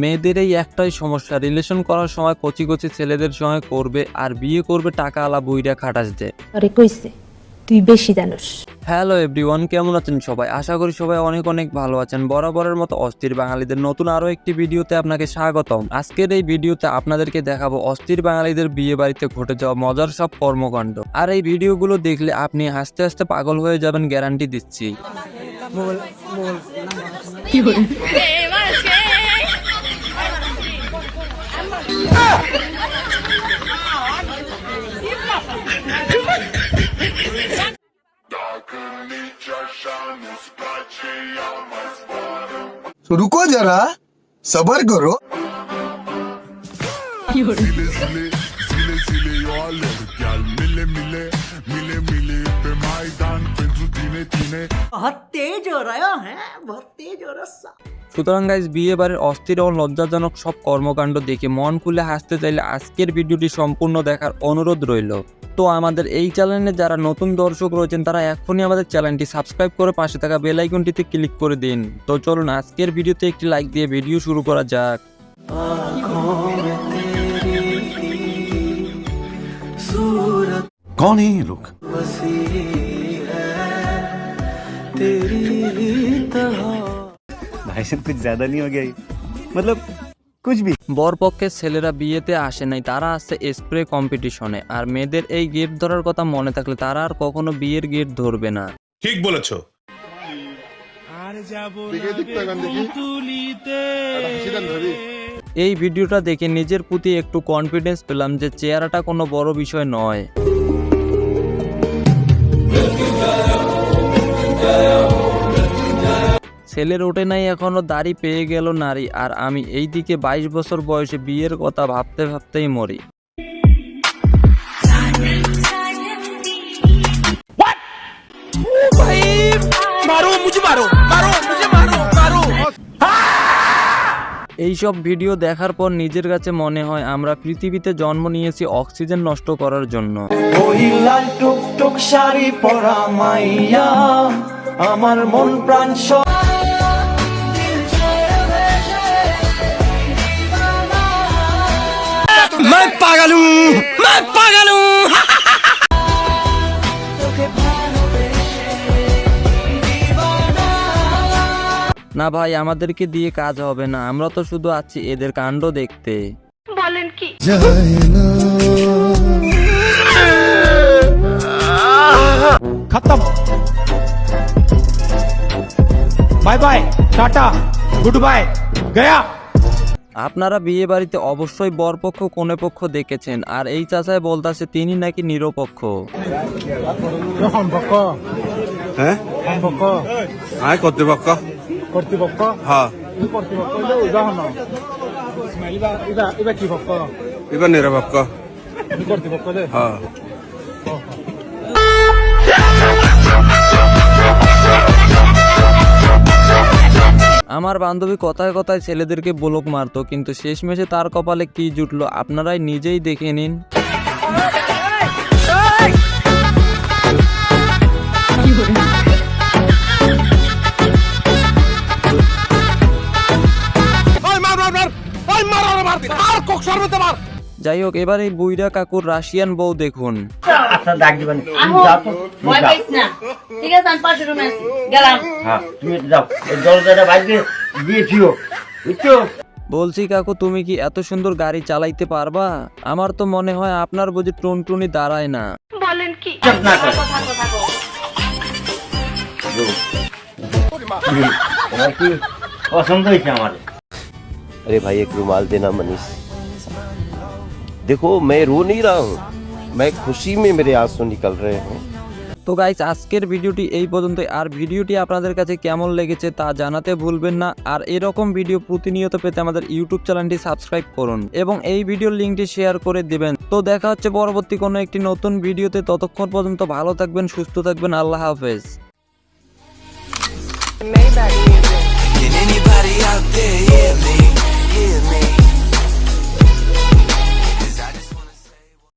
মেয়েদের এই একটাই সমস্যা, রিলেশন করার সময় কচি কচি ছেলেদের সঙ্গে করবে আর বিয়ে করবে টাকা আলা বুইরা খাটাস দে। আরে কইছে তুই বেশি জানোস। হ্যালো এভরিওয়ান, কেমন আছেন সবাই? আশা করি সবাই অনেক অনেক ভালো আছেন। বরাবরের মতো অস্থির বাঙালিদের নতুন আরো একটি ভিডিওতে আপনাকে স্বাগতম। আজকের এই ভিডিওতে আপনাদেরকে দেখাবো অস্থির বাঙালিদের বিয়ে বাড়িতে ঘটে যাওয়া মজার সব কর্মকাণ্ড। আর এই ভিডিওগুলো দেখলে আপনি হাসতে হাসতে পাগল হয়ে যাবেন, গ্যারান্টি দিচ্ছি। तो रुको जरा सबर करो। बहुत तेज हो रहा है, बहुत तेज हो रहा। সুতরাং গাইজ, বিয়ে বাড়ির অস্থির ও লজ্জাজনক সব কর্মকাণ্ড দেখে মন খুলে হাসতে চাইলে আজকের ভিডিওটি সম্পূর্ণ দেখার অনুরোধ রইল। তো আমাদের এই চ্যানেলে যারা নতুন দর্শক রয়েছেন তারা এখনই আমাদের চ্যানেলটি সাবস্ক্রাইব করে পাশে থাকা বেল আইকনটিতে ক্লিক করে দিন। তো চলুন আজকের ভিডিওতে একটি লাইক দিয়ে ভিডিও শুরু করা যাক। कौन है ये लोग? भाई साहब कुछ ज्यादा नहीं हो गया ये? मतलब कुछ भी। বরপক্ষের ছেলেরা বিয়েতে আসে নাই, তারা আসছে স্প্রে কম্পিটিশনে। আর মেয়েদের এই গেট ধরার কথা মনে থাকলে তারা আর কখনো বিয়ের গেট ধরবে না। ঠিক বলেছো। এই ভিডিওটা দেখে নিজের প্রতি একটু কনফিডেন্স পেলাম যে চেহারাটা কোনো বড় বিষয় নয়। ছেলের ওঠে নাই এখনো, দাড়ি পেয়ে গেল নারী, আর আমি এই দিকে 22 বছর বয়সে বিয়ের কথা ভাবতে ভাবতেই মরি। এইসব ভিডিও দেখার পর নিজের কাছে মনে হয় আমরা পৃথিবীতে জন্ম নিয়েছি অক্সিজেন নষ্ট করার জন্য। ওই লাল টুকটুক শাড়ি পরা মাইয়া আমার মন প্রাণ না ভাই, আমাদেরকে দিয়ে কাজ হবে না, আমরা তো শুধু আছি এদের কাণ্ড দেখতে। বলেন কি? खत्म, bye bye, tata, goodbye, गया। আপনারা বিয়ে বাড়িতে অবশ্যই বরপক্ষ কনেপক্ষ দেখেছেন, আর এই চাচায় বলতাছে তিনি নাকি নিরপেক্ষ। हैं? आए কর্তৃপক্ষ। হ্যাঁ। এবার নিরপেক্ষ। হ্যাঁ। আমার বান্ধবী কথায় কথায় ছেলেদেরকে ব্লক মারতো, কিন্তু শেষমেশে তার কপালে কি জুটলো আপনারাই নিজেই দেখে নিন। যাই হোক, এবার এই বুইরা কাকুর রাশিয়ান বউ দেখুন। আচ্ছা ডাক দিবেন, ভয় পাইছ না, ঠিক আছে? আমি পাশের রুমে আছি, গেলাম। হ্যাঁ তুমি যাও, এই দরজাটা বাইরে দিয়েছিও, বুঝছো? বলছি কাকু, তুমি কি এত সুন্দর গাড়ি চালাইতে পারবা? আমার তো মনে হয় আপনার বুঝি টুনটুনি দাঁড়ায় না। বলেন কি? চুপ না কর। তোমার কি পছন্দ হয়েছে আমার? अरे भाई एक रुमाल देना मनीष। देखो मैं रो नहीं रहा हूँ, मैं खुशी में मेरे आंसू निकल रहे हैं। তো গাইস, আজকের ভিডিওটি এই পর্যন্তই। আর ভিডিওটি আপনাদের কাছে কেমন লেগেছে তা জানাতে ভুলবেন না। আর এরকম ভিডিও প্রতিনিয়ত পেতে আমাদের ইউটিউব চ্যানেলটি সাবস্ক্রাইব করুন এবং এই ভিডিওর লিঙ্কটি শেয়ার করে দেবেন। তো দেখা হচ্ছে পরবর্তী কোনো একটি নতুন ভিডিওতে। ততক্ষণ পর্যন্ত ভালো থাকবেন, সুস্থ থাকবেন, আল্লাহ হাফেজ। Can anybody out there hear me?